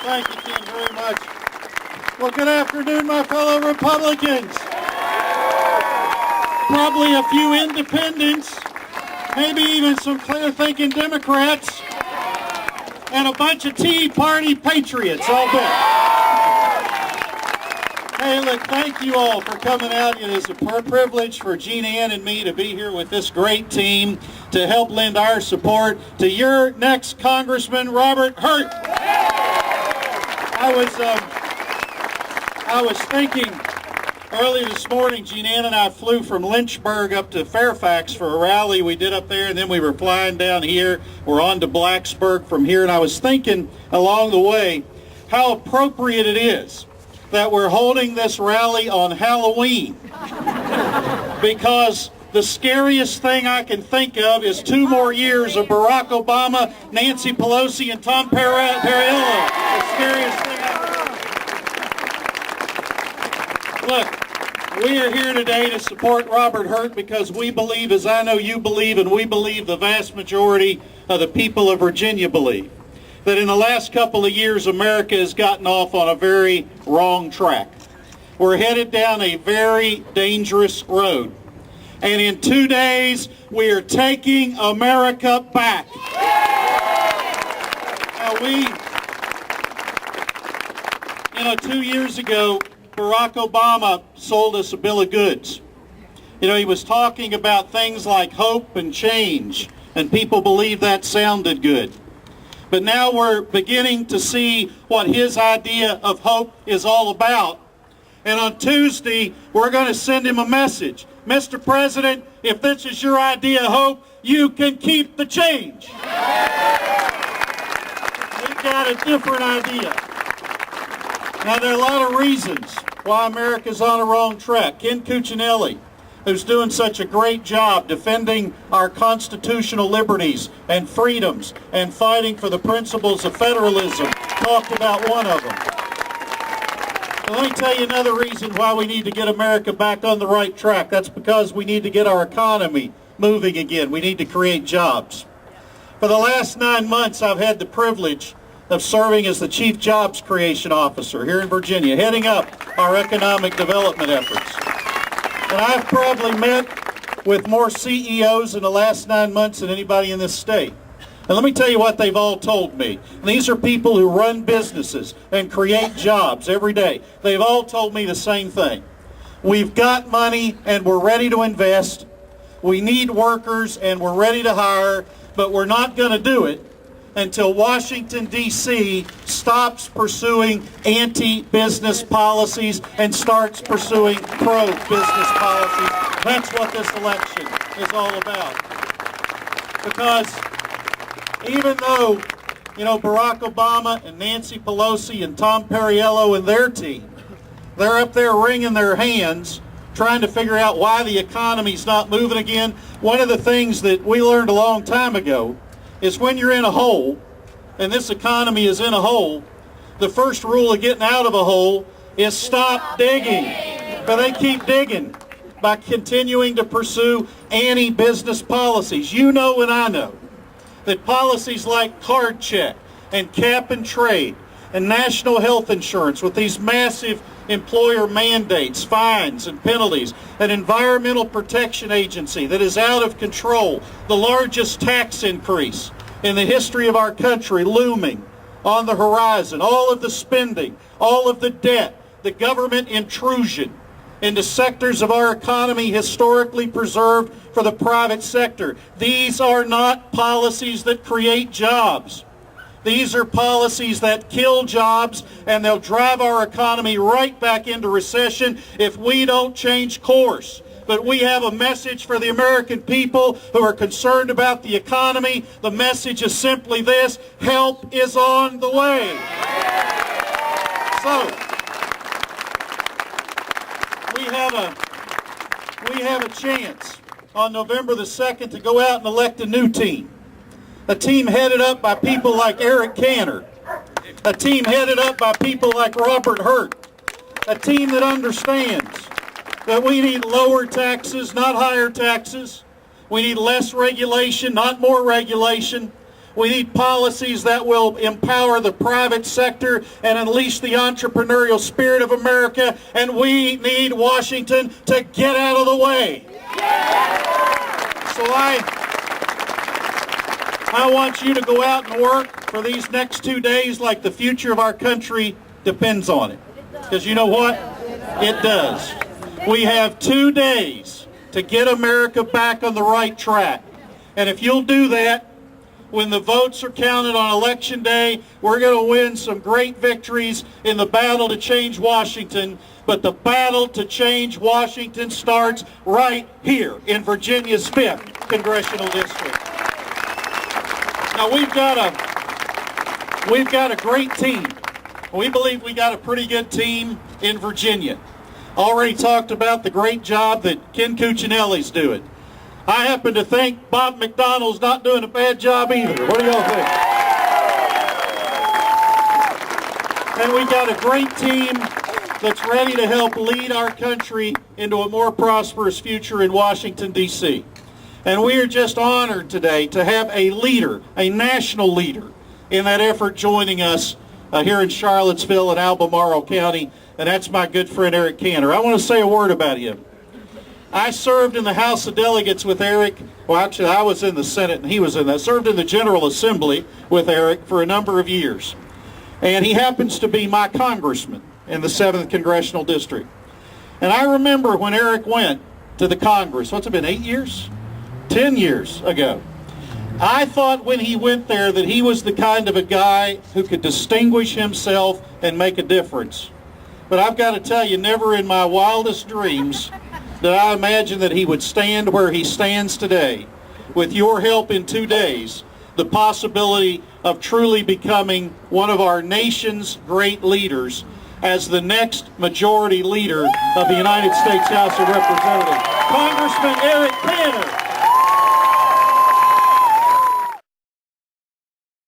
Thank you, Ken, very much. Well, good afternoon, my fellow Republicans. Probably a few independents, maybe even some clear-thinking Democrats, and a bunch of Tea Party patriots, I'll bet. Hey, look, thank you all for coming out. It is a privilege for Jean Ann and me to be here with this great team to help lend our support to your next Congressman, Robert Hurt. I was thinking early this morning, Jean Ann and I flew from Lynchburg up to Fairfax for a rally we did up there, and then we were flying down here. We're on to Blacksburg from here, and I was thinking along the way how appropriate it is that we're holding this rally on Halloween, because the scariest thing I can think of is 2 more years of Barack Obama, Nancy Pelosi, and Tom Perriello. The scariest thing I've Look, we are here today to support Robert Hurt because we believe, as I know you believe, and we believe the vast majority of the people of Virginia believe, that in the last couple of years, America has gotten off on a very wrong track. We're headed down a very dangerous road. And in 2 days, we are taking America back. Now 2 years ago, Barack Obama sold us a bill of goods. He was talking about things like hope and change, and people believed that sounded good. But now we're beginning to see what his idea of hope is all about. And on Tuesday, we're going to send him a message. Mr. President, if this is your idea of hope, you can keep the change. We've got a different idea. Now, there are a lot of reasons why America's on a wrong track. Ken Cuccinelli, who's doing such a great job defending our constitutional liberties and freedoms and fighting for the principles of federalism, talked about one of them. Let me tell you another reason why we need to get America back on the right track. That's because we need to get our economy moving again. We need to create jobs. For the last 9 months, I've had the privilege of serving as the Chief Jobs Creation Officer here in Virginia, heading up our economic development efforts. And I've probably met with more CEOs in the last 9 months than anybody in this state. And let me tell you what they've all told me. And these are people who run businesses and create jobs every day. They've all told me the same thing. We've got money and we're ready to invest. We need workers and we're ready to hire, but we're not going to do it until Washington, D.C. stops pursuing anti-business policies and starts pursuing pro-business policies. That's what this election is all about. Because even though, Barack Obama and Nancy Pelosi and Tom Perriello and their team, they're up there wringing their hands trying to figure out why the economy's not moving again, one of the things that we learned a long time ago is when you're in a hole, and this economy is in a hole, the first rule of getting out of a hole is stop digging. But they keep digging by continuing to pursue anti-business policies. You know and I know that policies like card check and cap and trade and national health insurance with these massive employer mandates, fines and penalties, an environmental protection agency that is out of control, the largest tax increase in the history of our country looming on the horizon, all of the spending, all of the debt, the government intrusion into sectors of our economy historically preserved for the private sector. These are not policies that create jobs. These are policies that kill jobs, and they'll drive our economy right back into recession if we don't change course. But we have a message for the American people who are concerned about the economy. The message is simply this: help is on the way. So, we have a chance on November the 2nd to go out and elect a new team. A team headed up by people like Eric Cantor. A team headed up by people like Robert Hurt. A team that understands that we need lower taxes, not higher taxes. We need less regulation, not more regulation. We need policies that will empower the private sector and unleash the entrepreneurial spirit of America. And we need Washington to get out of the way. So I want you to go out and work for these next 2 days like the future of our country depends on it. Because you know what? It does. We have 2 days to get America back on the right track. And if you'll do that, when the votes are counted on Election Day, we're going to win some great victories in the battle to change Washington. But the battle to change Washington starts right here in Virginia's 5th Congressional District. Now we've got a great team. We believe we got a pretty good team in Virginia. Already talked about the great job that Ken Cuccinelli's doing. I happen to think Bob McDonnell's not doing a bad job either. What do y'all think? And we got a great team that's ready to help lead our country into a more prosperous future in Washington, D.C. And we are just honored today to have a leader, a national leader, in that effort joining us here in Charlottesville and Albemarle County, and that's my good friend Eric Cantor. I want to say a word about him. I served in the House of Delegates with Eric. Well, actually, I was in the Senate and he was in that. I served in the General Assembly with Eric for a number of years. And he happens to be my congressman in the 7th Congressional District. And I remember when Eric went to the Congress, what's it been, 8 years? 10 years ago. I thought when he went there that he was the kind of a guy who could distinguish himself and make a difference. But I've got to tell you, never in my wildest dreams did I imagine that he would stand where he stands today. With your help in 2 days, the possibility of truly becoming one of our nation's great leaders as the next majority leader of the United States House of Representatives, Congressman Eric Cantor.